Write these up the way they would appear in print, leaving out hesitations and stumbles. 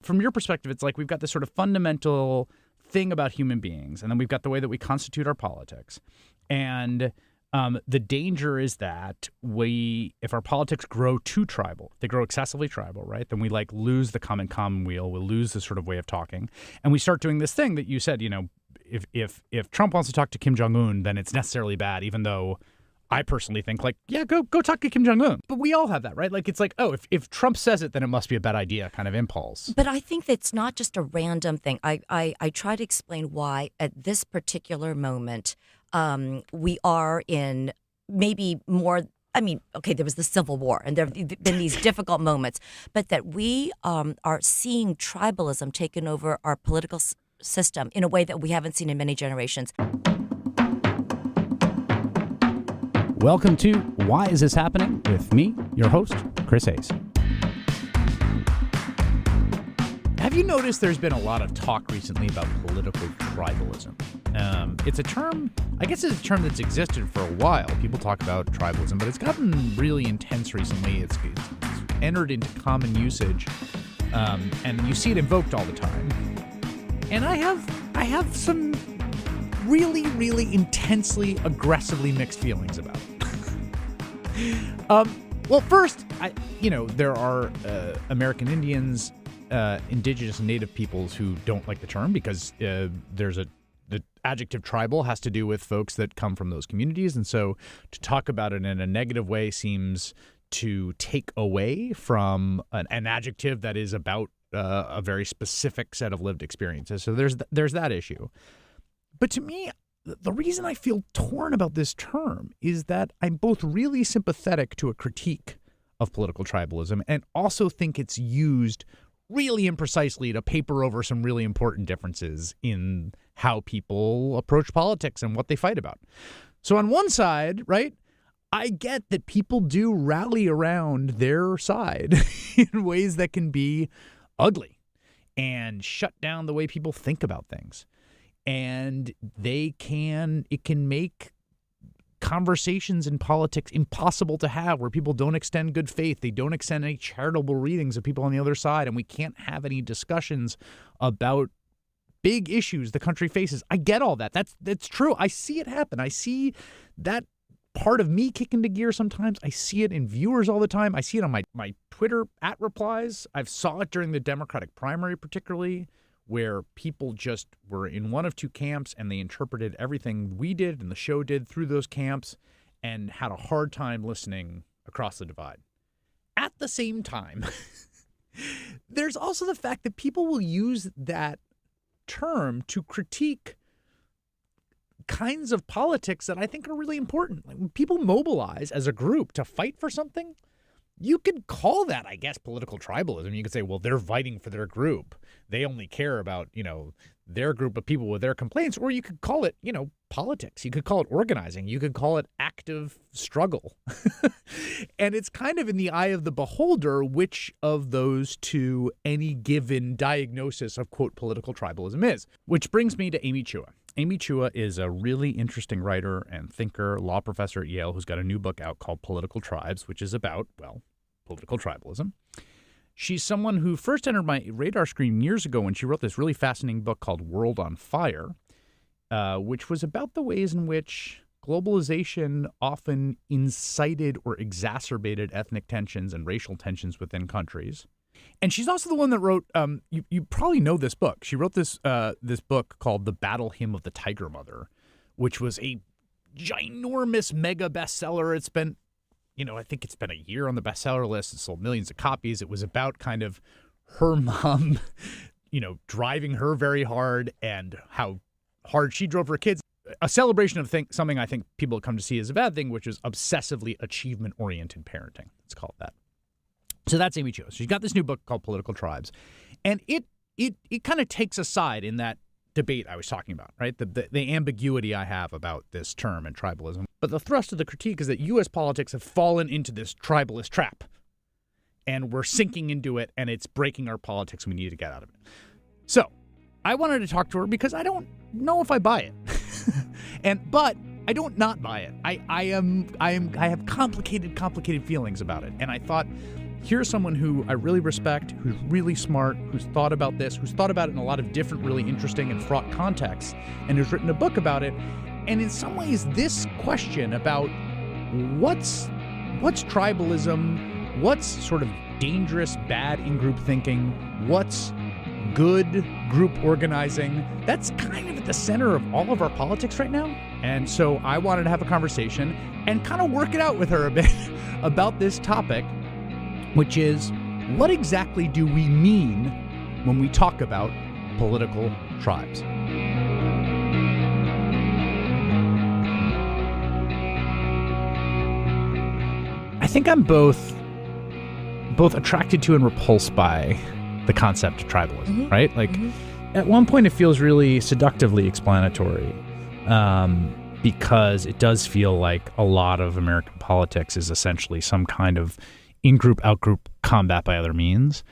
from your perspective, it's like we've got this sort of fundamental thing about human beings, and then we've got the way that we constitute our politics. And the danger is that if our politics grow too tribal, they grow excessively tribal, right? Then we like lose the common commonweal, we'll lose the sort of way of talking. And we start doing this thing that you said, if Trump wants to talk to Kim Jong-un, then it's necessarily bad, even though I personally think go talk to Kim Jong-un. But we all have that, right? Like, it's like, oh, if Trump says it, then it must be a bad idea kind of impulse. But I think that's not just a random thing. I try to explain why at this particular moment we are in maybe more. I mean, okay, there was the Civil War, and there have been these difficult moments, but that we are seeing tribalism taken over our political system in a way that we haven't seen in many generations. Welcome to Why Is This Happening? With me, your host, Chris Hayes. Have you noticed there's been a lot of talk recently about political tribalism? It's a term, I guess it's a term that's existed for a while. People talk about tribalism, but it's gotten really intense recently. It's entered into common usage, and you see it invoked all the time. And I have some really, really intensely, aggressively mixed feelings about it. Well, first, there are American Indians, indigenous and native peoples who don't like the term because the adjective tribal has to do with folks that come from those communities. And so to talk about it in a negative way seems to take away from an adjective that is about a very specific set of lived experiences. So there's that issue. But to me, the reason I feel torn about this term is that I'm both really sympathetic to a critique of political tribalism and also think it's used really imprecisely to paper over some really important differences in how people approach politics and what they fight about. So on one side, right, I get that people do rally around their side in ways that can be ugly and shut down the way people think about things. And it can make conversations in politics impossible to have, where people don't extend good faith. They don't extend any charitable readings of people on the other side. And we can't have any discussions about big issues the country faces. I get all that. That's true. I see it happen. I see that part of me kick into gear sometimes. I see it in viewers all the time. I see it on my Twitter @ replies. I've saw it during the Democratic primary particularly, where people just were in one of two camps and they interpreted everything we did and the show did through those camps and had a hard time listening across the divide. At the same time, there's also the fact that people will use that term to critique kinds of politics that I think are really important. Like when people mobilize as a group to fight for something, you could call that, I guess, political tribalism. You could say, well, they're fighting for their group. They only care about, their group of people with their complaints. Or you could call it, politics. You could call it organizing. You could call it active struggle. And it's kind of in the eye of the beholder which of those two any given diagnosis of, quote, political tribalism is. Which brings me to Amy Chua. Amy Chua is a really interesting writer and thinker, law professor at Yale, who's got a new book out called Political Tribes, which is about, political tribalism. She's someone who first entered my radar screen years ago when she wrote this really fascinating book called World on Fire, which was about the ways in which globalization often incited or exacerbated ethnic tensions and racial tensions within countries. And she's also the one that wrote, you probably know this book. She wrote this book called The Battle Hymn of the Tiger Mother, which was a ginormous mega bestseller. It's been, I think it's been a year on the bestseller list. It sold millions of copies. It was about kind of her mom, driving her very hard and how hard she drove her kids. A celebration of something I think people come to see as a bad thing, which is obsessively achievement-oriented parenting. Let's call it that. So that's Amy Chua. She's got this new book called Political Tribes. And it kind of takes a side in that debate I was talking about, right? The ambiguity I have about this term and tribalism. But the thrust of the critique is that U.S. politics have fallen into this tribalist trap. And we're sinking into it, and it's breaking our politics, and we need to get out of it. So I wanted to talk to her because I don't know if I buy it. But I don't not buy it. I have complicated feelings about it. And I thought here's someone who I really respect, who's really smart, who's thought about this, who's thought about it in a lot of different really interesting and fraught contexts, and who's written a book about it. And in some ways, this question about what's tribalism, what's sort of dangerous, bad in-group thinking, what's good group organizing, that's kind of at the center of all of our politics right now. And so I wanted to have a conversation and kind of work it out with her a bit about this topic, which is, what exactly do we mean when we talk about political tribes? I think I'm both attracted to and repulsed by the concept of tribalism, right? Like, at one point it feels really seductively explanatory, because it does feel like a lot of American politics is essentially some kind of in-group, out-group combat by other means.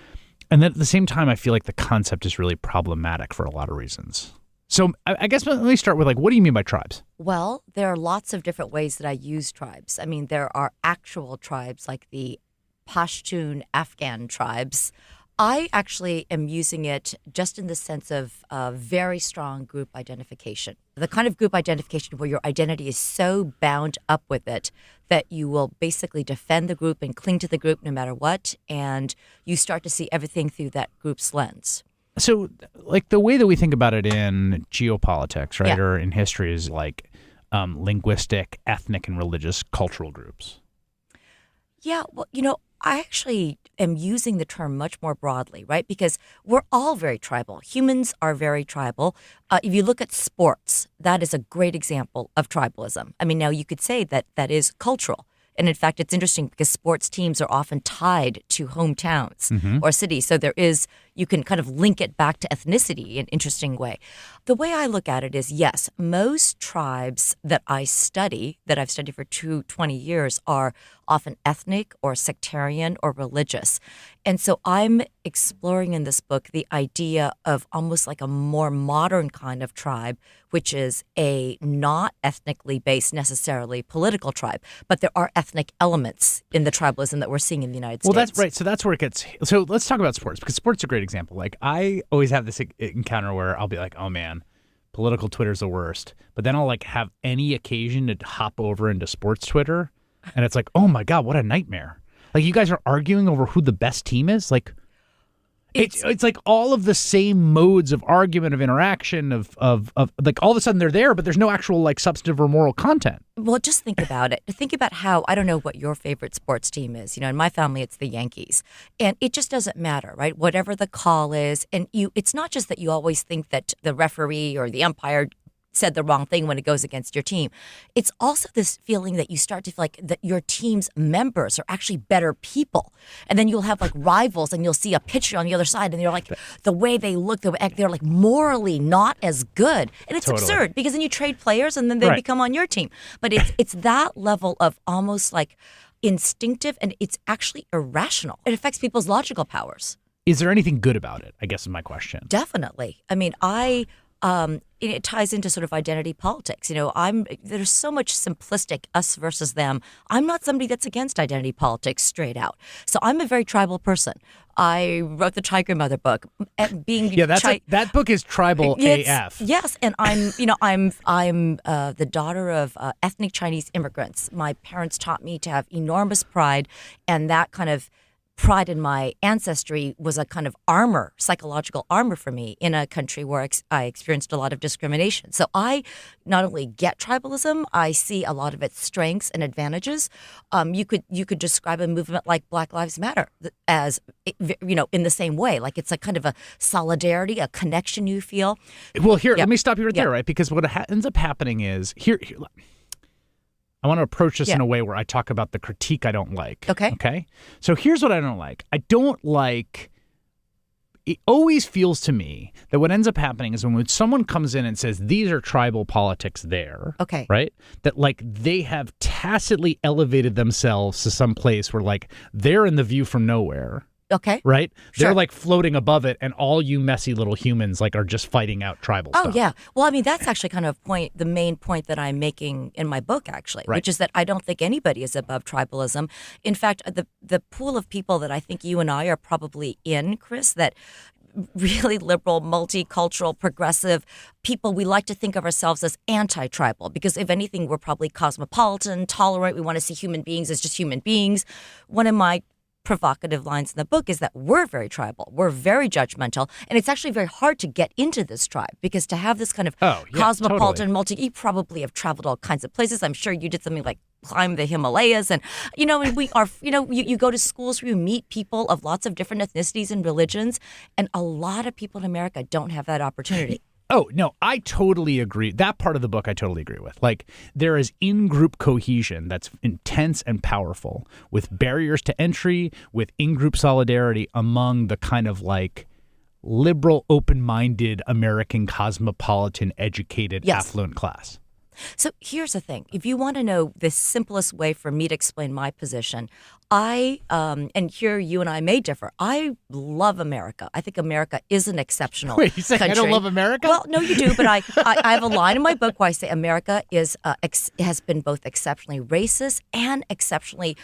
And then at the same time, I feel like the concept is really problematic for a lot of reasons. So I guess let me start with, like, what do you mean by tribes? Well, there are lots of different ways that I use tribes. I mean, there are actual tribes like the Pashtun Afghan tribes. I actually am using it just in the sense of very strong group identification. The kind of group identification where your identity is so bound up with it that you will basically defend the group and cling to the group no matter what, and you start to see everything through that group's lens. So, like, the way that we think about it in geopolitics, right, Yeah. or in history is like linguistic, ethnic, and religious cultural groups. Yeah, well, I actually am using the term much more broadly, right? Because we're all very tribal. Humans are very tribal. If you look at sports, that is a great example of tribalism. I mean, now you could say that that is cultural. And in fact, it's interesting because sports teams are often tied to hometowns or cities. So you can kind of link it back to ethnicity in an interesting way. The way I look at it is, yes, most tribes that I've studied for 20 years, are often ethnic or sectarian or religious. And so I'm exploring in this book the idea of almost like a more modern kind of tribe, which is a not ethnically based necessarily political tribe, but there are ethnic elements in the tribalism that we're seeing in the United States. Well, that's right. So that's where it gets. So let's talk about sports, because sports is a great example. Like, I always have this encounter where I'll be like, oh man, political Twitter's the worst. But then I'll like have any occasion to hop over into sports Twitter, and it's like, oh my God, what a nightmare. Like, you guys are arguing over who the best team is? Like, it's like all of the same modes of argument, of interaction, of like, all of a sudden they're there, but there's no actual like substantive or moral content. Well, just think about it. Think about how, I don't know what your favorite sports team is. In my family, it's the Yankees. And it just doesn't matter, right? Whatever the call is. And it's not just that you always think that the referee or the umpire said the wrong thing when it goes against your team. It's also this feeling that you start to feel like that your team's members are actually better people. And then you'll have like rivals, and you'll see a pitcher on the other side, and they're like, the way they look, they're like morally not as good. And it's absurd, because then you trade players and then they become on your team. But it's that level of almost like instinctive, and it's actually irrational. It affects people's logical powers. Is there anything good about it, I guess is my question. Definitely. I mean, it ties into sort of identity politics. There's so much simplistic us versus them. I'm not somebody that's against identity politics straight out. So I'm a very tribal person. I wrote the Tiger Mother book. That book is tribal AF. Yes, and I'm the daughter of ethnic Chinese immigrants. My parents taught me to have enormous pride, and that kind of pride in my ancestry was a kind of armor, psychological armor for me in a country where I experienced a lot of discrimination. So I not only get tribalism, I see a lot of its strengths and advantages. You could describe a movement like Black Lives Matter as, in the same way. Like, it's a kind of a solidarity, a connection you feel. Well, let me stop you right there, right? Because what ends up happening is, here I want to approach this in a way where I talk about the critique I don't like. Okay? So here's what I don't like. It always feels to me that what ends up happening is when someone comes in and says, these are tribal politics there, right? That, like, they have tacitly elevated themselves to some place where, like, they're in the view from nowhere, Okay. Right? Sure. They're like floating above it, and all you messy little humans like are just fighting out tribal Oh, stuff. yeah. Well, I mean, that's actually kind of the main point that I'm making in my book, actually, Right. which is that I don't think anybody is above tribalism. In fact, the pool of people that I think you and I are probably in, Chris, that really liberal, multicultural, progressive people, we like to think of ourselves as anti-tribal because if anything, we're probably cosmopolitan, tolerant. We want to see human beings as just human beings. One of my provocative lines in the book is that we're very tribal. We're very judgmental. And it's actually very hard to get into this tribe because to have this kind of cosmopolitan, you probably have traveled all kinds of places. I'm sure you did something like climb the Himalayas. And, and we are, you go to schools where you meet people of lots of different ethnicities and religions. And a lot of people in America don't have that opportunity. Oh, no, I totally agree. That part of the book I totally agree with. Like, there is in-group cohesion that's intense and powerful with barriers to entry, with in-group solidarity among the kind of like liberal, open-minded, American, cosmopolitan, educated, affluent class. So here's the thing. If you want to know the simplest way for me to explain my position, and here you and I may differ, I love America. I think America is an exceptional Wait, you say country. I don't love America? Well, no, you do, but I have a line in my book where I say America is has been both exceptionally racist and exceptionally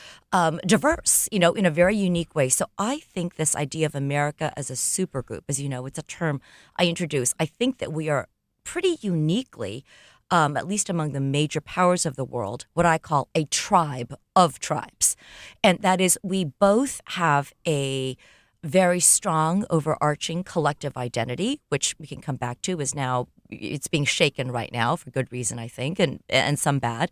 diverse, in a very unique way. So I think this idea of America as a supergroup, as you know, it's a term I introduce. I think that we are pretty uniquely at least among the major powers of the world, what I call a tribe of tribes. And that is, we both have a very strong, overarching collective identity, which we can come back to, is now, it's being shaken right now for good reason, I think, and some bad.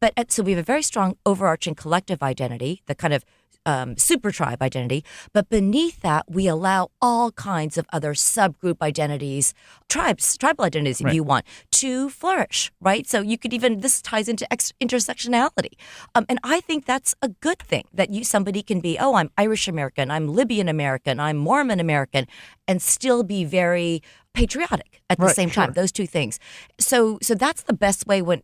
But so we have a very strong, overarching collective identity, the kind of super tribe identity, but beneath that, we allow all kinds of other subgroup identities, tribal identities, if you want, to flourish, right? So you could even, this ties into intersectionality. And I think that's a good thing, that somebody can be, I'm Irish American, I'm Libyan American, I'm Mormon American, and still be very patriotic at the same time. Those two things. So that's the best way when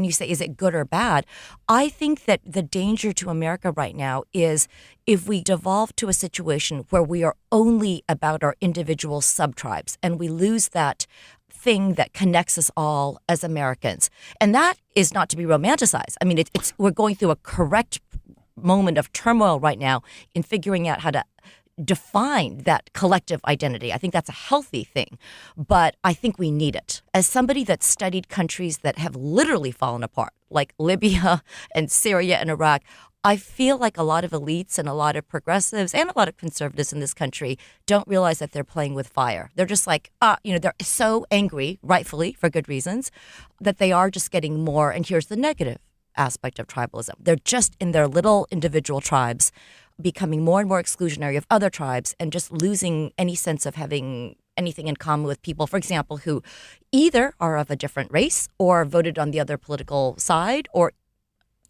you say, is it good or bad? I think that the danger to America right now is if we devolve to a situation where we are only about our individual sub-tribes and we lose that thing that connects us all as Americans. And that is not to be romanticized. I mean, we're going through a correct moment of turmoil right now in figuring out how to define that collective identity. I think that's a healthy thing, but I think we need it. As somebody that studied countries that have literally fallen apart, like Libya and Syria and Iraq, I feel like a lot of elites and a lot of progressives and a lot of conservatives in this country don't realize that they're playing with fire. They're just like, they're so angry, rightfully, for good reasons, that they are just getting more. And here's the negative aspect of tribalism. They're just in their little individual tribes, becoming more and more exclusionary of other tribes and just losing any sense of having anything in common with people, for example, who either are of a different race or voted on the other political side or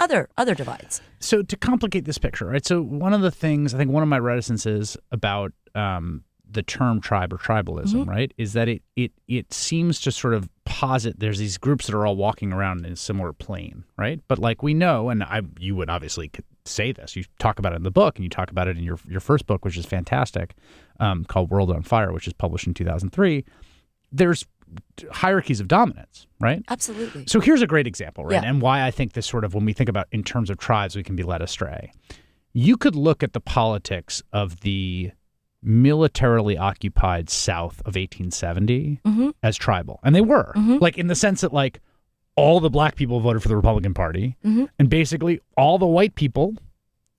other divides. So to complicate this picture, right? So one of the things, I think one of my reticences about the term tribe or tribalism, right, is that it seems to sort of posit there's these groups that are all walking around in a similar plane, right? But like we know, and you would obviously say this, you talk about it in the book and you talk about it in your first book, which is fantastic, called World on Fire, which is published in 2003. There's hierarchies of dominance, right? Absolutely. So here's a great example, right? Yeah. And why I think this sort of, when we think about in terms of tribes, we can be led astray. You could look at the politics of the militarily occupied South of 1870 as tribal. And they were, like in the sense that like all the black people voted for the Republican Party and basically all the white people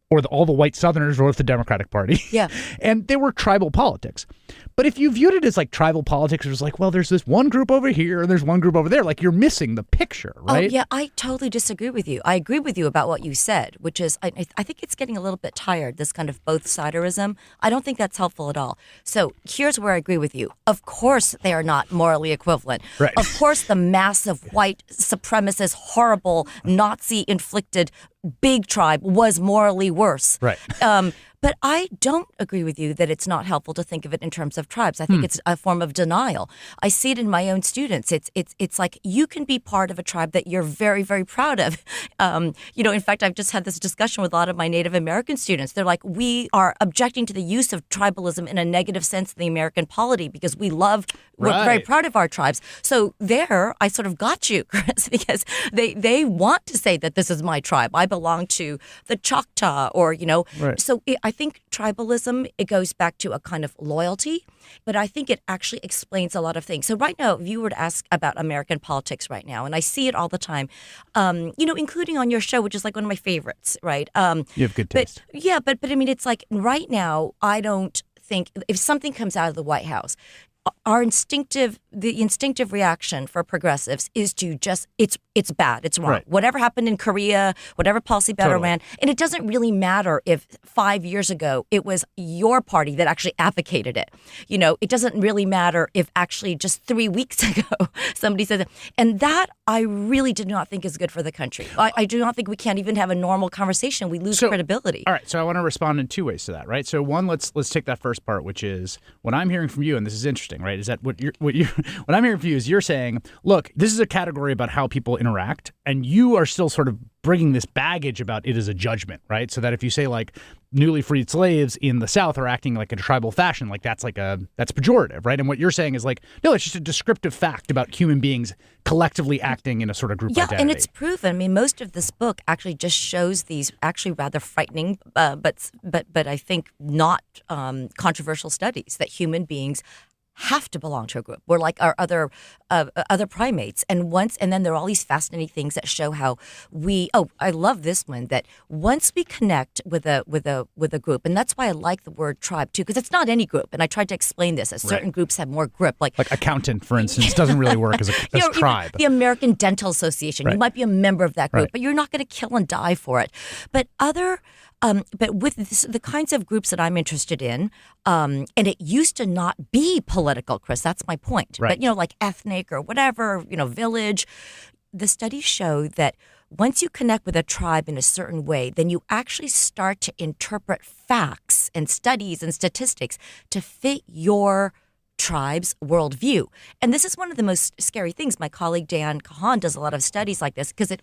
or all the white Southerners voted for the Democratic Party. Yeah. And they were tribal politics. But if you viewed it as like tribal politics, it was like, well, there's this one group over here and there's one group over there. Like you're missing the picture, right? Oh, yeah, I totally disagree with you. I agree with you about what you said, which is I think it's getting a little bit tired, this kind of both-siderism. I don't think that's helpful at all. So here's where I agree with you. Of course they are not morally equivalent. Right. Of course the massive white supremacist, horrible, Nazi-inflicted big tribe was morally worse. Right. But I don't agree with you that it's not helpful to think of it in terms of tribes. I think it's a form of denial. I see it in my own students. It's like you can be part of a tribe that you're very, very proud of. In fact, I've just had this discussion with a lot of my Native American students. They're like, we are objecting to the use of tribalism in a negative sense in the American polity because we're very proud of our tribes. So there, I sort of got you, Chris, because they want to say that this is my tribe. I belong to the Choctaw or, Right. So I think tribalism, it goes back to a kind of loyalty, but I think it actually explains a lot of things. So right now, if you were to ask about American politics right now, and I see it all the time, including on your show, which is like one of my favorites, right? You have good taste. But I mean, it's like right now, I don't think if something comes out of the White House, the instinctive reaction for progressives is to just it's bad, it's wrong. Right. Whatever happened in Korea, whatever policy battle ran, and it doesn't really matter if 5 years ago it was your party that actually advocated it. It doesn't really matter if actually just 3 weeks ago somebody said that, and that I really do not think is good for the country. I do not think we can't even have a normal conversation. We lose credibility. All right, so I want to respond in two ways to that, right? So one, let's take that first part, which is what I'm hearing from you, and this is interesting, right? Is that what I'm hearing from you is you're saying, look, this is a category about how people interact, and you are still sort of bringing this baggage about it as a judgment, right? So that if you say like newly freed slaves in the South are acting like in a tribal fashion, like that's pejorative, right? And what you're saying is like, no, it's just a descriptive fact about human beings collectively acting in a sort of group identity. Yeah, and it's proven. I mean, most of this book actually just shows these actually rather frightening, but I think not controversial studies that human beings have to belong to a group. We're like our other primates, and then there are all these fascinating things that show how I love this one, that once we connect with a group, and that's why I like the word tribe too, because it's not any group. And I tried to explain this, as certain groups have more grip, like accountant, for instance, doesn't really work as a tribe. The American Dental Association, you might be a member of that group, but you're not going to kill and die for it. But with the kinds of groups that I'm interested in, and it used to not be political, Chris, that's my point. Right. But, like ethnic or whatever, village, the studies show that once you connect with a tribe in a certain way, then you actually start to interpret facts and studies and statistics to fit your tribe's worldview. And this is one of the most scary things. My colleague Dan Kahan does a lot of studies like this because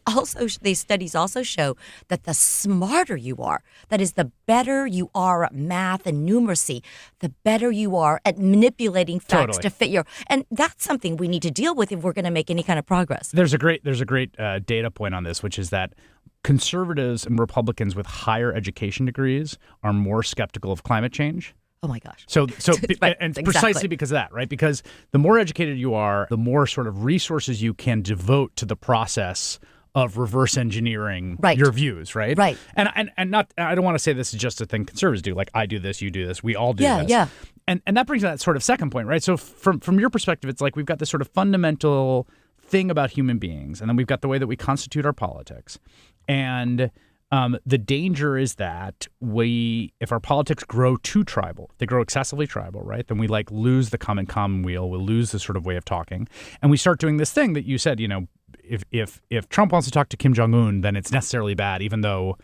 these studies also show that the smarter you are, that is, the better you are at math and numeracy, the better you are at manipulating facts to fit and that's something we need to deal with if we're going to make any kind of progress. There's a great data point on this, which is that conservatives and Republicans with higher education degrees are more skeptical of climate change. Oh my gosh. So Right, and exactly. Precisely because of that, right? Because the more educated you are, the more sort of resources you can devote to the process of reverse engineering your views, right? Right. And not, I don't want to say this is just a thing conservatives do, like I do this, you do this, we all do this. Yeah. And that brings to that sort of second point, right? So from your perspective, it's like we've got this sort of fundamental thing about human beings, and then we've got the way that we constitute our politics. And the danger is that if our politics grow too tribal, they grow excessively tribal, right? Then we lose the common commonweal, we'll lose the sort of way of talking, and we start doing this thing that you said, if Trump wants to talk to Kim Jong-un, then it's necessarily bad, even though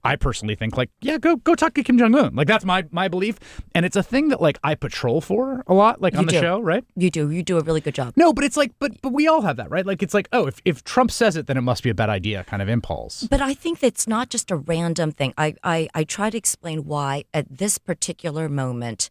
I personally think go talk to Kim Jong-un. Like that's my belief. And it's a thing that I patrol for a lot, on the show, right? You do a really good job. No, but it's but we all have that, right? It's if Trump says it, then it must be a bad idea kind of impulse. But I think that's not just a random thing. I try to explain why at this particular moment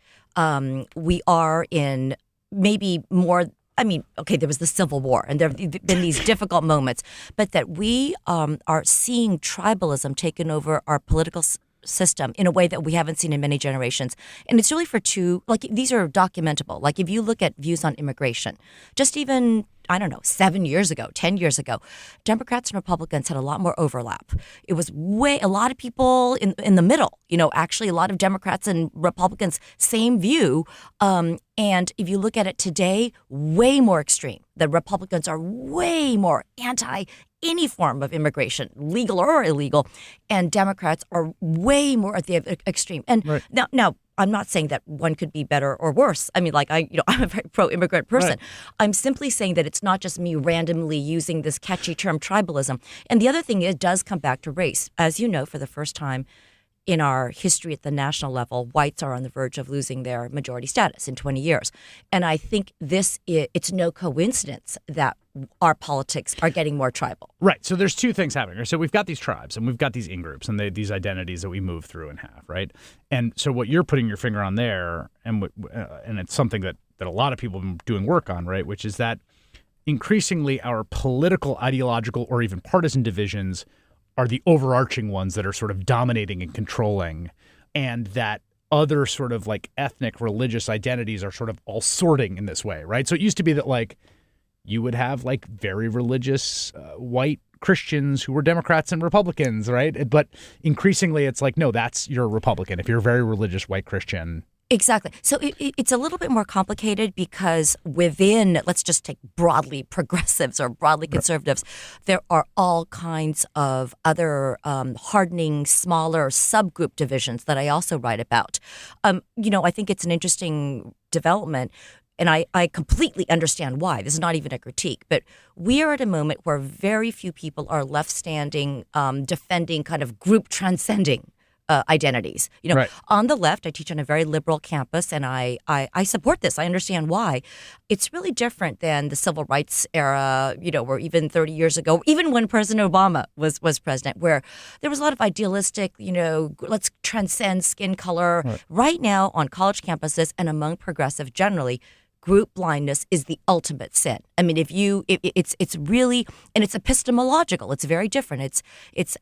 we are in maybe more. I mean, okay, there was the Civil War, and there have been these difficult moments, but that we are seeing tribalism taken over our political system in a way that we haven't seen in many generations. And it's really for these are documentable. If you look at views on immigration, just even, 7 years ago, 10 years ago, Democrats and Republicans had a lot more overlap. It was a lot of people in the middle, actually a lot of Democrats and Republicans, same view. And if you look at it today, way more extreme. The Republicans are way more anti any form of immigration, legal or illegal, and Democrats are way more at the extreme. And now I'm not saying that one could be better or worse. I mean, I'm a very pro-immigrant person. Right. I'm simply saying that it's not just me randomly using this catchy term tribalism. And the other thing, it does come back to race. As you know, for the first time in our history at the national level, whites are on the verge of losing their majority status in 20 years. And I think it's no coincidence that our politics are getting more tribal. Right. So there's two things happening. So we've got these tribes and we've got these in-groups and these identities that we move through and have, right? And so what you're putting your finger on there, and it's something that a lot of people have been doing work on, right, which is that increasingly our political, ideological, or even partisan divisions are the overarching ones that are sort of dominating and controlling, and that other sort of like ethnic, religious identities are sort of all sorting in this way, right? So it used to be that like you would have like very religious white Christians who were Democrats and Republicans, right? But increasingly it's like, no, you're a Republican. If you're a very religious white Christian. Exactly. So it's a little bit more complicated because within, let's just take broadly progressives or broadly conservatives, there are all kinds of other hardening, smaller subgroup divisions that I also write about. I think it's an interesting development. And I completely understand why. This is not even a critique. But we are at a moment where very few people are left standing, defending kind of group transcending identities. Right. On the left, I teach on a very liberal campus, and I support this. I understand why. It's really different than the civil rights era, where even 30 years ago, even when President Obama was president, where there was a lot of idealistic, let's transcend skin color. Right now on college campuses and among progressive generally, group blindness is the ultimate sin. I mean, it's really, and it's epistemological. It's very different. It's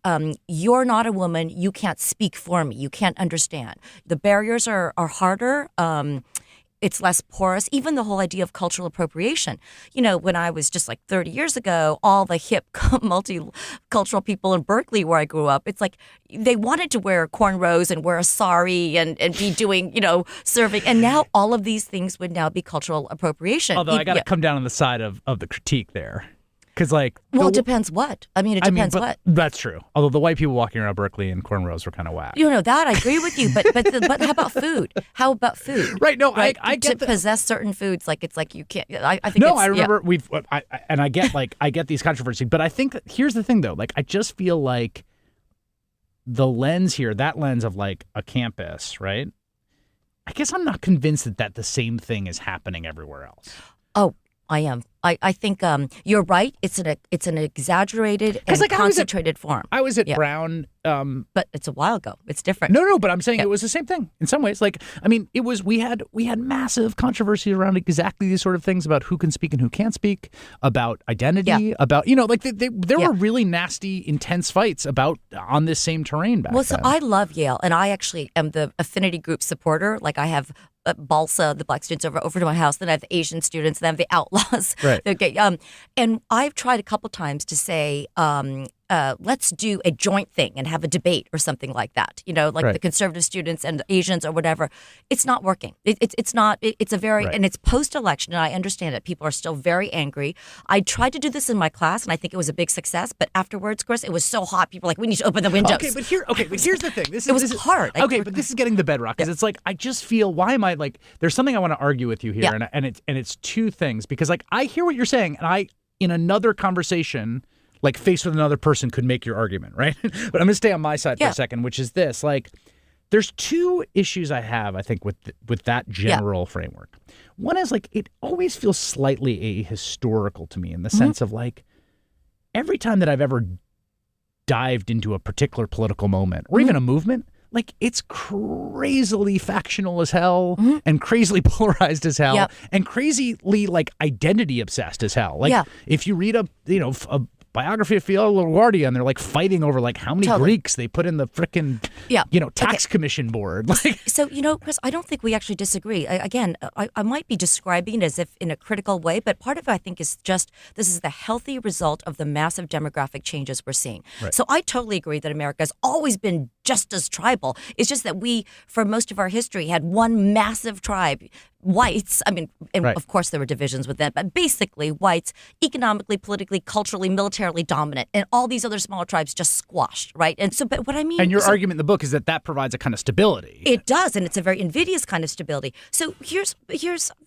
you're not a woman. You can't speak for me. You can't understand. The barriers are harder. It's less porous. Even the whole idea of cultural appropriation. When I was just like 30 years ago, all the hip multicultural people in Berkeley where I grew up, it's like they wanted to wear cornrows and wear a sari and be doing, serving. And now all of these things would now be cultural appropriation. Although I got to come down on the side of the critique there. Because it depends what. It depends what. That's true. Although the white people walking around Berkeley in cornrows were kind of whack. That I agree with you. But how about food? How about food? Right. No, right? I get to possess certain foods. It's like you can't. I think. No, I remember I get I get these controversies, but I think here's the thing though. I just feel like the lens here, that lens of like a campus, right? I guess I'm not convinced that the same thing is happening everywhere else. Oh, I am. I think you're right. It's an exaggerated and concentrated form. I was at Brown. But it's a while ago. It's different. No, but I'm saying it was the same thing in some ways. It was we had massive controversy around exactly these sort of things about who can speak and who can't speak, about identity, about there were really nasty, intense fights on this same terrain back then. So I love Yale, and I actually am the affinity group supporter. I have Balsa, the black students over to my house. Then I have the Asian students. Then I have the outlaws. Right. And I've tried a couple times to say, let's do a joint thing and have a debate or something like that. The conservative students and the Asians or whatever. It's not working. It's not. It's a very and it's post-election, and I understand it. People are still very angry. I tried to do this in my class, and I think it was a big success. But afterwards, Chris, it was so hot. People were like, we need to open the windows. Okay, but here's the thing. It was hard. But this is getting the bedrock because it's I just feel why am I there's something I want to argue with you here, and it's two things because I hear what you're saying, and I in another conversation. Faced with another person could make your argument, right? But I'm going to stay on my side for a second, which is this. There's two issues I have, I think, with that general framework. One is, it always feels slightly ahistorical to me in the sense of, every time that I've ever dived into a particular political moment or even a movement, it's crazily factional as hell and crazily polarized as hell and crazily, identity obsessed as hell. If you read a biography of Fiala LaGuardia, and they're fighting over how many Greeks they put in the frickin' tax commission board. So Chris, I don't think we actually disagree. I might be describing it as if in a critical way, but part of it I think is just this is the healthy result of the massive demographic changes we're seeing. Right. So I totally agree that America has always been just as tribal. It's just that we, for most of our history, had one massive tribe whites, I mean, and Right. of course there were divisions with that, but basically whites, economically, politically, culturally, militarily dominant, and all these other smaller tribes just squashed, right? And so, but what I mean, And your so argument in the book is that that provides a kind of stability. it does, and it's a very invidious kind of stability. So here's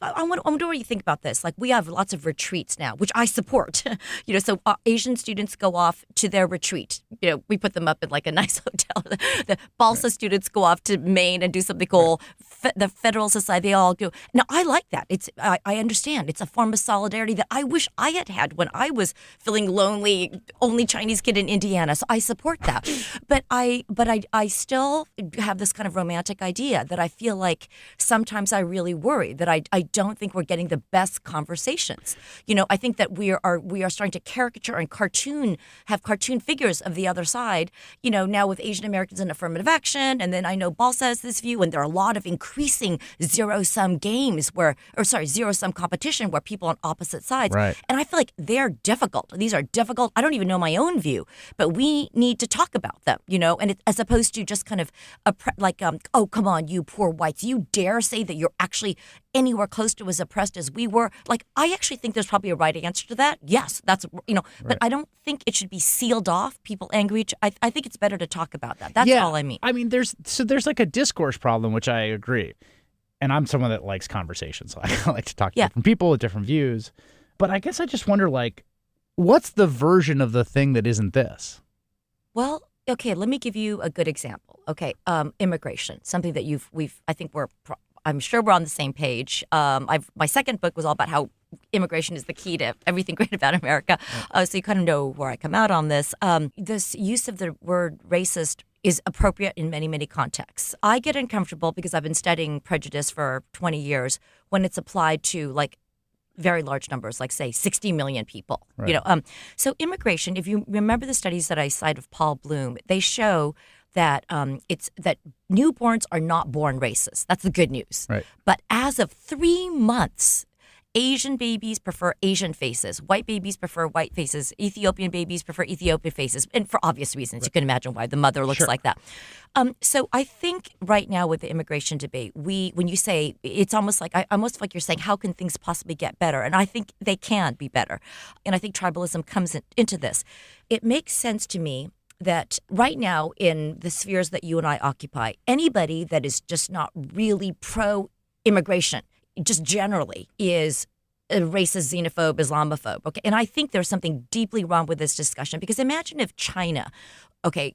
I wonder what you think about this. Like, we have lots of retreats now, which I support. So Asian students go off to their retreat. We put them up in like a nice hotel. The Balsa students go off to Maine and do something cool. The Federal Society, they all go. Now, I like that. I understand. It's a form of solidarity that I wish I had when I was feeling lonely, only Chinese kid in Indiana. So I support that. But I still have this kind of romantic idea that I feel like sometimes I really worry that I don't think we're getting the best conversations. I think that we are starting to caricature and have cartoon figures of the other side. Now with Asian Americans in affirmative action, and then I know Balsa has this view, and there are a lot of increasing zero-sum zero-sum competition where people on opposite sides. Right. And I feel like they're difficult. These are difficult. I don't even know my own view, but we need to talk about them, and as opposed to just kind of oh, come on, you poor whites, you dare say that you're actually anywhere close to as oppressed as we were. Like, I actually think there's probably a right answer to that. Yes, that's, but I don't think it should be sealed off, people angry. I think it's better to talk about that. That's all I mean. I mean, there's like a discourse problem, which I agree. And I'm someone that likes conversation, so I like to talk to different people with different views. But I guess I just wonder, like, what's the version of the thing that isn't this? Well, okay, let me give you a good example. Okay, immigration, something that I'm sure we're on the same page. My second book was all about how immigration is the key to everything great about America. So you kind of know where I come out on this. This use of the word racist is appropriate in many, many contexts. I get uncomfortable because I've been studying prejudice for 20 years when it's applied to like very large numbers, like say 60 million people. Right. So immigration, if you remember the studies that I cite of Paul Bloom, they show that that newborns are not born racist. That's the good news. Right. But as of 3 months, Asian babies prefer Asian faces. White babies prefer white faces. Ethiopian babies prefer Ethiopian faces. And for obvious reasons, you can imagine why the mother looks like that. So I think right now with the immigration debate, when you say, it's almost like, I almost feel like you're saying, how can things possibly get better? And I think they can be better. And I think tribalism comes into this. It makes sense to me that right now in the spheres that you and I occupy, anybody that is just not really pro-immigration, just generally, is a racist, xenophobe, Islamophobe. Okay, and I think there's something deeply wrong with this discussion, because imagine if China,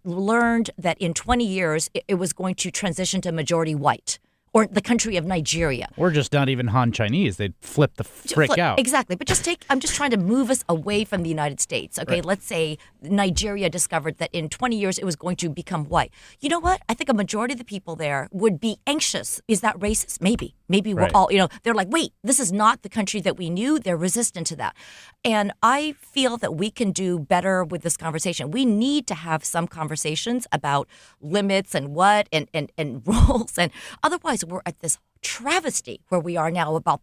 learned that in 20 years it was going to transition to majority white. Or the country of Nigeria. Or just not even Han Chinese. They'd flip the frick out. Exactly. But I'm just trying to move us away from the United States. Okay, Let's say Nigeria discovered that in 20 years it was going to become white. You know what? I think a majority of the people there would be anxious. Is that racist? Maybe. Maybe we're all, they're like, wait, this is not the country that we knew. They're resistant to that. And I feel that we can do better with this conversation. We need to have some conversations about limits and what and rules. And otherwise, we're at this travesty where we are now about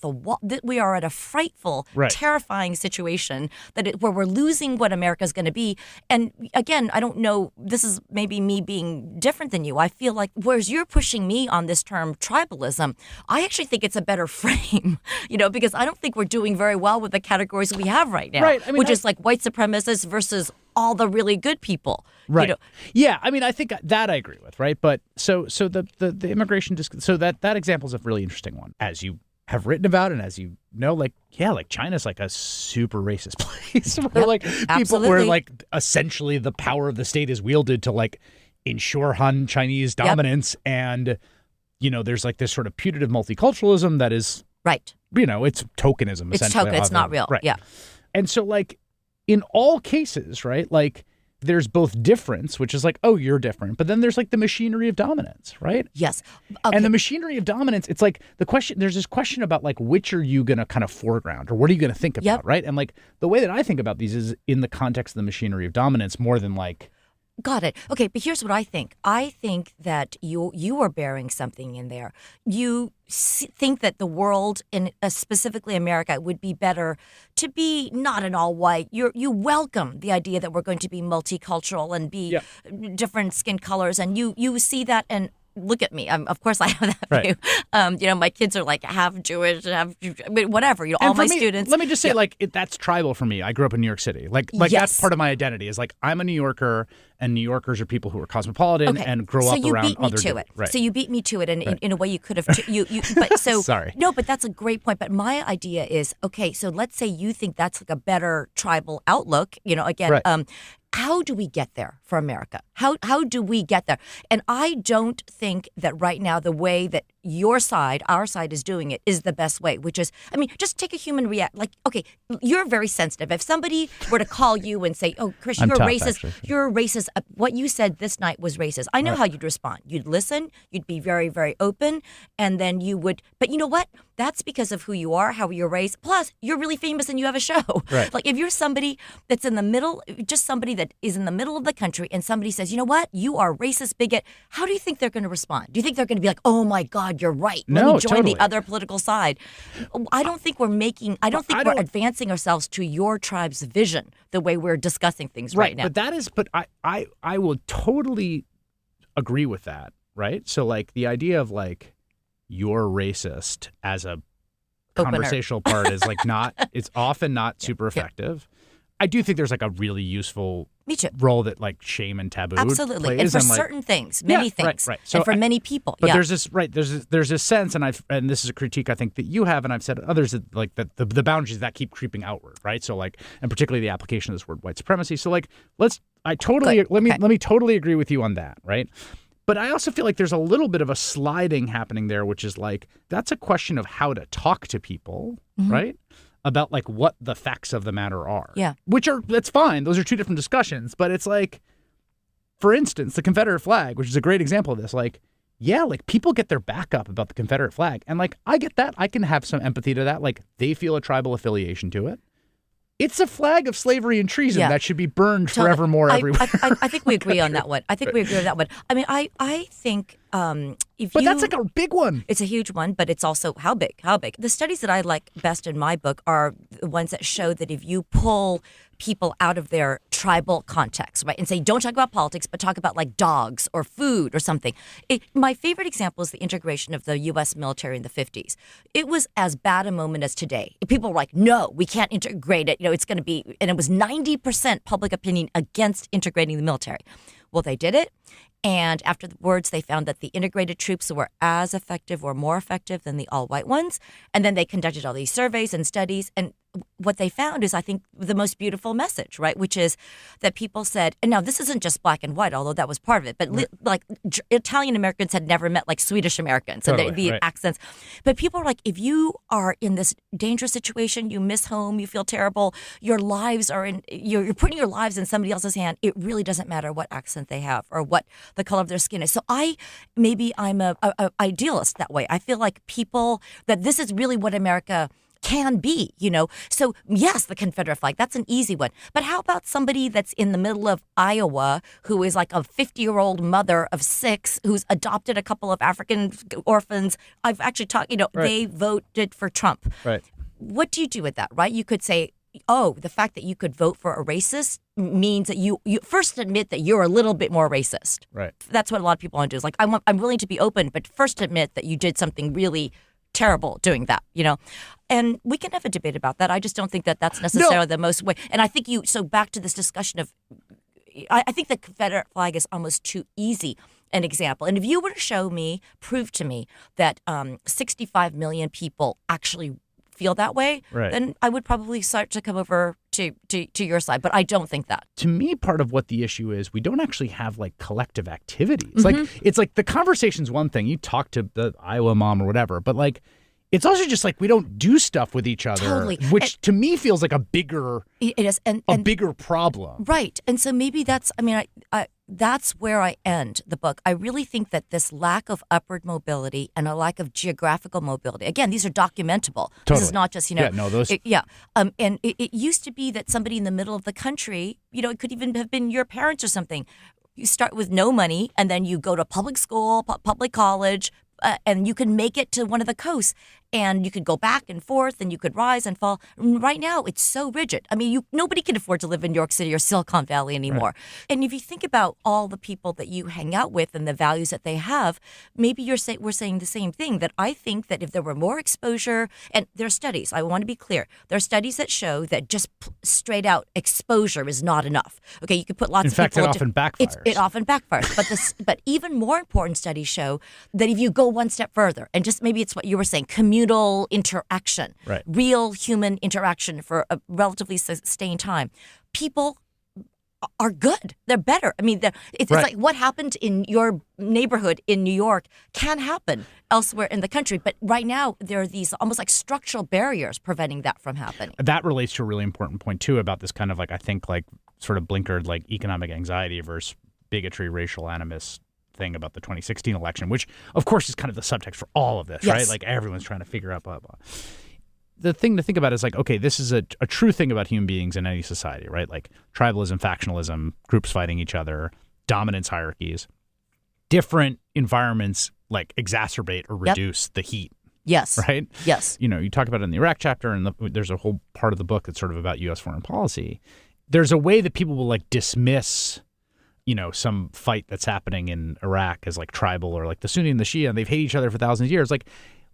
we are at a frightful, terrifying situation where we're losing what America is going to be. And again, I don't know, this is maybe me being different than you. I feel like, whereas you're pushing me on this term tribalism, I actually think it's a better frame, because I don't think we're doing very well with the categories we have right now, which is like white supremacists versus all the really good people. Right. Yeah. I mean, I think that I agree with. Right. But so the immigration, so that example is a really interesting one, as you have written about, and as you know, like China's like a super racist place where people, where essentially the power of the state is wielded to ensure Han Chinese dominance. And, there's this sort of putative multiculturalism that is it's tokenism. It's essentially. It's not real. Right. Yeah. And so in all cases, right, there's both difference, which is oh, you're different, but then there's the machinery of dominance, right? Yes. Okay. And the machinery of dominance, it's the question, there's this question about which are you going to kind of foreground, or what are you going to think about, right? And the way that I think about these is in the context of the machinery of dominance more than Got it. Okay, but here's what I think. I think that you are bearing something in there. You think that the world, and specifically America, would be better to be not an all white. You welcome the idea that we're going to be multicultural and be different skin colors, and you see that, and look at me. Of course, I have that Right. view. My kids are like half Jewish, whatever. And All for my me, students. let me just say, that's tribal for me. I grew up in New York City. Like Yes. that's part of my identity. Is like I'm a New Yorker, and New Yorkers are people who are cosmopolitan and grow up you around beat me other. to it. Right. So you beat me to it, and in a way you could have. But so Sorry. No, but that's a great point. But my idea is okay. So let's say you think that's like a better tribal outlook. Again. Right. How do we get there for America? How do we get there? And I don't think that right now the way that our side is doing it is the best way, which is, just take a human react. Like, okay, you're very sensitive. If somebody were to call you and say, "Oh, Chris, I'm you're tough, racist. actually. You're a racist. What you said this night was racist." I know how you'd respond. You'd listen. You'd be very, very open, and then you would. But you know what? That's because of who you are, how you're raised. Plus, you're really famous and you have a show. Right. Like if you're somebody that's in the middle, just somebody that is in the middle of the country, and somebody says, "You know what? You are a racist bigot." How do you think they're going to respond? Do you think they're going to be like, "Oh my God, you're right. Let No, me join totally. the other political side"? I don't think we're making. I don't think we're advancing ourselves to your tribe's vision the way we're discussing things right now. But that is. But I will totally agree with that. Right. So like the idea of like you're racist as a conversational part is like not. It's often not super effective. I do think there's like a really useful Me too. role that like shame and taboo Absolutely, plays. and for like, certain things, many things, right. So and for many people. But there's this sense, and this is a critique I think that you have, and I've said others that like that the boundaries that keep creeping outward, right? So like, and particularly the application of this word white supremacy. So like, let me totally agree with you on that, right? But I also feel like there's a little bit of a sliding happening there, which is like that's a question of how to talk to people, right? About like what the facts of the matter are. Yeah. That's fine. Those are two different discussions. But it's like, for instance, the Confederate flag, which is a great example of this, like, yeah, like people get their back up about the Confederate flag. And like, I get that. I can have some empathy to that. Like they feel a tribal affiliation to it. It's a flag of slavery and treason that should be burned forevermore everywhere. I think we agree on that one. I think we agree on that one. I mean, I think But that's like a big one. It's a huge one, but it's also how big? How big? The studies that I like best in my book are the ones that show that if you pull people out of their tribal context, right, and say, don't talk about politics, but talk about like dogs or food or something. My favorite example is the integration of the U.S. military in the 50s. It was as bad a moment as today. People were like, no, we can't integrate it. It's going to be, and it was 90% public opinion against integrating the military. Well, they did it. And afterwards, they found that the integrated troops were as effective or more effective than the all-white ones. And then they conducted all these surveys and studies. And what they found is, I think, the most beautiful message, right? Which is that people said, and now this isn't just black and white, although that was part of it, but like Italian Americans had never met like Swedish Americans. Totally, and the right. accents. But people are like, if you are in this dangerous situation, you miss home, you feel terrible, your lives are in, you're putting your lives in somebody else's hand. It really doesn't matter what accent they have or what the color of their skin is. So I'm a idealist that way. I feel like people, that this is really what America can be, So yes, the Confederate flag, that's an easy one. But how about somebody that's in the middle of Iowa who is like a 50-year-old mother of 6 who's adopted a couple of African orphans? I've actually talked, Right. They voted for Trump. Right. What do you do with that, right? You could say, oh, the fact that you could vote for a racist means that you first admit that you're a little bit more racist. Right. That's what a lot of people want to do. Is like, I'm willing to be open, but first admit that you did something really terrible doing that, And we can have a debate about that. I just don't think that that's necessarily the most way. And I think so back to this discussion of, I think the Confederate flag is almost too easy an example. And if you were to prove to me that 65 million people actually feel that way, Right. then I would probably start to come over to your side. But I don't think that. To me, part of what the issue is, we don't actually have like collective activities. It's like the conversation's one thing. You talk to the Iowa mom or whatever, but like it's also just like we don't do stuff with each other, Totally. which to me feels like a bigger It is, and bigger problem. right. And so maybe that's. I mean, that's where I end the book. I really think that this lack of upward mobility and a lack of geographical mobility. Again, these are documentable. Totally. This is not just those. And it used to be that somebody in the middle of the country, it could even have been your parents or something. You start with no money, and then you go to public school, public college. And you can make it to one of the coasts. and you could go back and forth and you could rise and fall. Right now, it's so rigid. I mean, nobody can afford to live in New York City or Silicon Valley anymore. Right. And if you think about all the people that you hang out with and the values that they have, maybe we're saying the same thing, that I think that if there were more exposure, and there are studies, I want to be clear, there are studies that show that just straight out exposure is not enough. Okay, you could put lots of people. In fact, it often backfires. It often backfires. But even more important studies show that if you go one step further, and just maybe it's what you were saying, communal interaction, right. Real human interaction for a relatively sustained time, people are good. They're better. I mean, it's like what happened in your neighborhood in New York can happen elsewhere in the country. But right now, there are these almost like structural barriers preventing that from happening. That relates to a really important point, too, about this kind of like, I think, like sort of blinkered like economic anxiety versus bigotry, racial animus thing about the 2016 election, which, of course, is kind of the subtext for all of this, yes. right? Like everyone's trying to figure out blah, blah. The thing to think about is like, okay, this is a true thing about human beings in any society, right? Like tribalism, factionalism, groups fighting each other, dominance hierarchies. Different environments like exacerbate or reduce the heat. Yes. Right? Yes. You know, you talk about it in the Iraq chapter, and there's a whole part of the book that's sort of about U.S. foreign policy. There's a way that people will like dismiss, you know, some fight that's happening in Iraq as like tribal, or like the Sunni and the Shia, and they've hated each other for thousands of years. Like,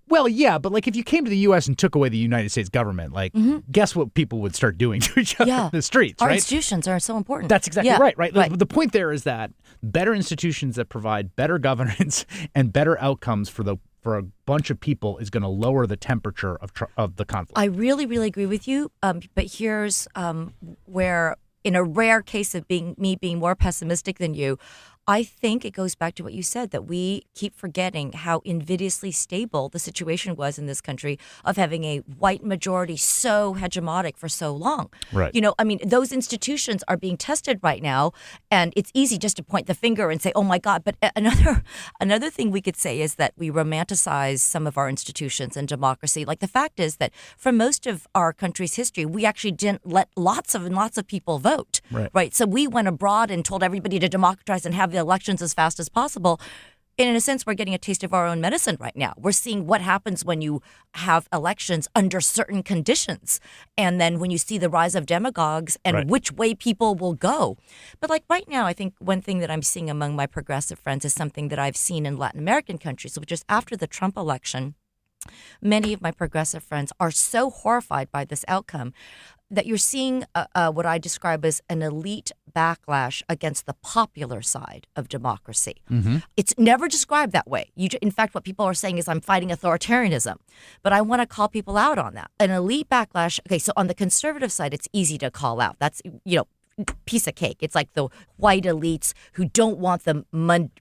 well, yeah, but like if you came to the U.S. and took away the United States government, like, guess what people would start doing to each other in the streets, Our right? institutions are so important. That's exactly right. The point there is that better institutions that provide better governance and better outcomes for a bunch of people is going to lower the temperature of the conflict. I really, really agree with you. But here's where, in a rare case of me being more pessimistic than you, I think it goes back to what you said, that we keep forgetting how invidiously stable the situation was in this country of having a white majority so hegemonic for so long. Right. You know, I mean, those institutions are being tested right now, and it's easy just to point the finger and say, oh, my God. But another thing we could say is that we romanticize some of our institutions and democracy. Like the fact is that for most of our country's history, we actually didn't let lots of people vote. Right. So we went abroad and told everybody to democratize and have the elections as fast as possible. And in a sense, we're getting a taste of our own medicine right now. We're seeing what happens when you have elections under certain conditions. And then when you see the rise of demagogues and which way people will go. But like right now, I think one thing that I'm seeing among my progressive friends is something that I've seen in Latin American countries, which is after the Trump election, many of my progressive friends are so horrified by this outcome that you're seeing what I describe as an elite backlash against the popular side of democracy. Mm-hmm. It's never described that way. In fact, what people are saying is I'm fighting authoritarianism. But I want to call people out on that. An elite backlash, okay, so on the conservative side, it's easy to call out. That's, you know, piece of cake. It's like the white elites who don't want the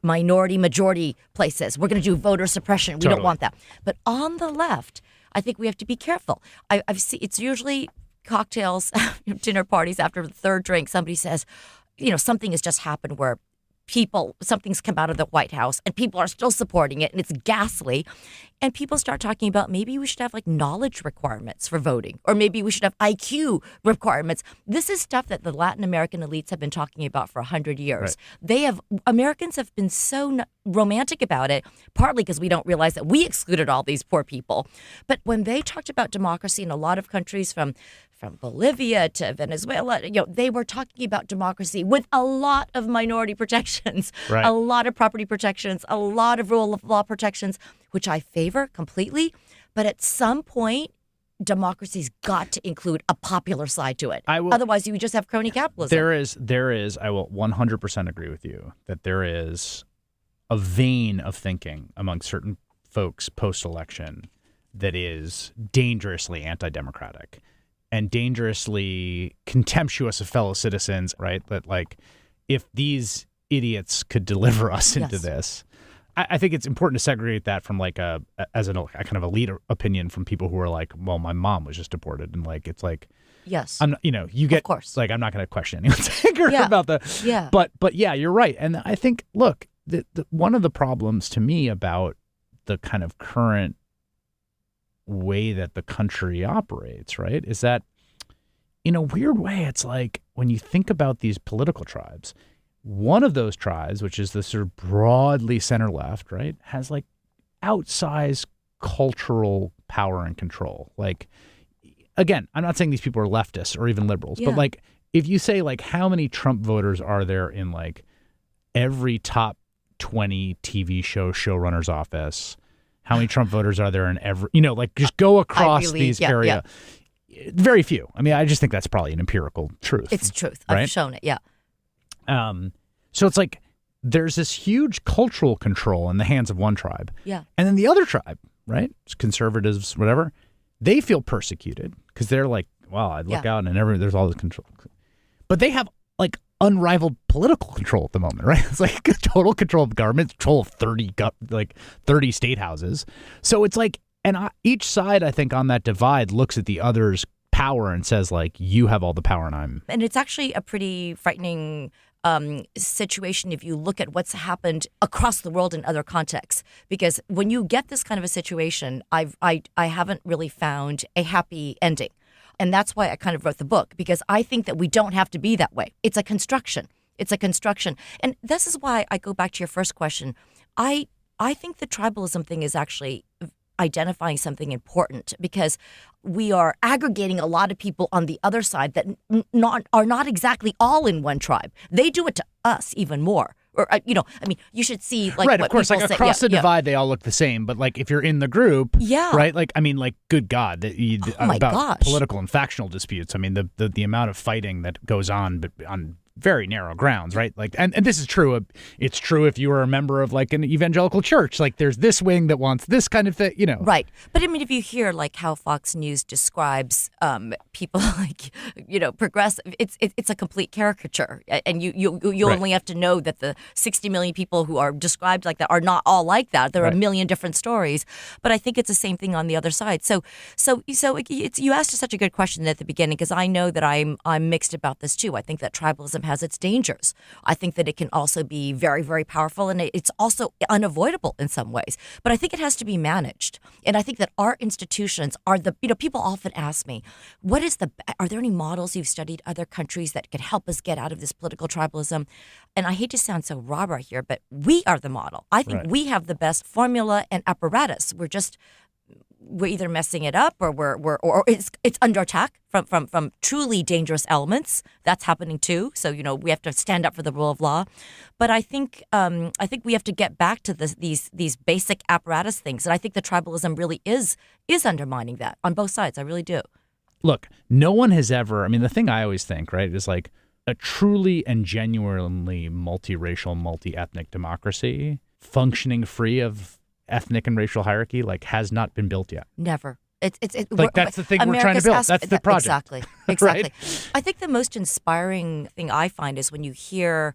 minority majority places. We're going to do voter suppression. We don't want that. But on the left, I think we have to be careful. I've seen it's usually cocktails, dinner parties after the third drink. Somebody says, you know, something has just happened where something's come out of the White House and people are still supporting it and it's ghastly. And people start talking about maybe we should have like knowledge requirements for voting, or maybe we should have IQ requirements. This is stuff that the Latin American elites have been talking about for 100 years. Right. Americans have been so romantic about it, partly because we don't realize that we excluded all these poor people. But when they talked about democracy in a lot of countries from Bolivia to Venezuela, you know, they were talking about democracy with a lot of minority protections, a lot of property protections, a lot of rule of law protections, which I favor completely. But at some point, democracy's got to include a popular side to it. Otherwise, you would just have crony capitalism. There is, I will 100% agree with you that there is a vein of thinking among certain folks post-election that is dangerously anti-democratic and dangerously contemptuous of fellow citizens, right? That like, if these idiots could deliver us into this, I think it's important to segregate that from like a kind of elite opinion from people who are like, well, my mom was just deported, and like it's like, yes, I'm not, you know, you get, of course, like I'm not going to question anyone's anger about but yeah, you're right, and I think look, the one of the problems to me about the kind of current way that the country operates, right, is that in a weird way, it's like when you think about these political tribes, one of those tribes, which is the sort of broadly center left, right, has like outsized cultural power and control. Like, again, I'm not saying these people are leftists or even liberals, but like if you say like how many Trump voters are there in like every top 20 TV show showrunner's office, how many Trump voters are there in every, like just go across these area. Very few. I mean, I just think that's probably an empirical truth. It's truth. Right? I've shown it. Yeah. So it's like there's this huge cultural control in the hands of one tribe. Yeah. And then the other tribe, right? It's conservatives, whatever. They feel persecuted because they're like, wow, I look out and there's all this control. But they have like unrivaled political control at the moment, right? It's like total control of government, control of 30 state houses. So it's like, and each side, I think, on that divide looks at the other's power and says like, you have all the power and I'm. And it's actually a pretty frightening situation if you look at what's happened across the world in other contexts. Because when you get this kind of a situation, I haven't really found a happy ending. And that's why I kind of wrote the book, because I think that we don't have to be that way. It's a construction. And this is why I go back to your first question. I think the tribalism thing is actually identifying something important, because we are aggregating a lot of people on the other side that are not exactly all in one tribe. They do it to us even more. Or, you should see like right, what of course, people like say. Across the divide, they all look the same. But like if you're in the group, right? Like, I mean, like, good God, about political and factional disputes. I mean, the amount of fighting that goes on, but on very narrow grounds, right? Like, and this is true. It's true if you are a member of like an evangelical church. Like, there's this wing that wants this kind of thing, Right. But I mean, if you hear like how Fox News describes people like, progressive, it's a complete caricature. And you right. only have to know that the 60 million people who are described like that are not all like that. There are a million different stories. But I think it's the same thing on the other side. So you asked such a good question at the beginning, because I know that I'm mixed about this too. I think that tribalism has its dangers. I think that it can also be very, very powerful, and it's also unavoidable in some ways. But I think it has to be managed. And I think that our institutions are people often ask me, are there any models you've studied other countries that could help us get out of this political tribalism? And I hate to sound so rah-rah here, but we are the model. I think we have the best formula and apparatus. We're either messing it up or it's under attack from truly dangerous elements. That's happening too. So we have to stand up for the rule of law. But I think we have to get back to these basic apparatus things, and I think the tribalism really is undermining that on both sides. I really do. Look, no one has ever. I mean, the thing I always think, right, is like a truly and genuinely multiracial, multi-ethnic democracy functioning free of ethnic and racial hierarchy has not been built yet. Never. That's the thing we're trying to build. That's the project. Exactly. Right? I think the most inspiring thing I find is when you hear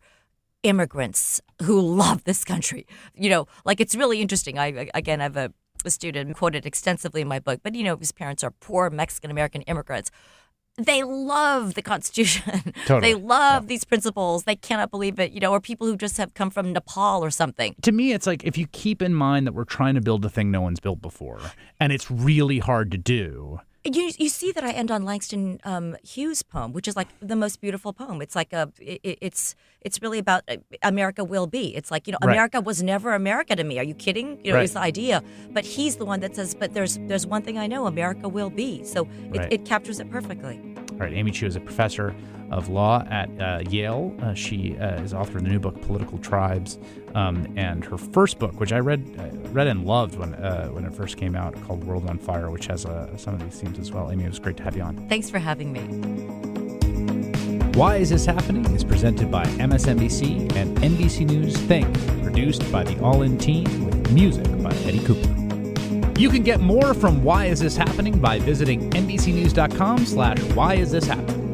immigrants who love this country. It's really interesting. I have a student quoted extensively in my book, but his parents are poor Mexican-American immigrants. They love the Constitution. Totally. They love these principles. They cannot believe it, or people who just have come from Nepal or something. To me, it's like if you keep in mind that we're trying to build a thing no one's built before, and it's really hard to do. You see that I end on Langston Hughes' poem, which is like the most beautiful poem. It's like it's really about America will be. It's like America was never America to me. Are you kidding? Is the idea. But he's the one that says, but there's one thing I know, America will be. So it captures it perfectly. All right, Amy Chua is a professor of law at Yale. She is author of the new book Political Tribes, and her first book, which I read and loved when it first came out, called World on Fire, which has some of these themes as well. Amy, it was great to have you on. Thanks for having me. Why Is This Happening is presented by MSNBC and NBC News Think, produced by the All In team with music by Eddie Cooper. You can get more from Why Is This Happening by visiting NBCnews.com/Why Is This Happening.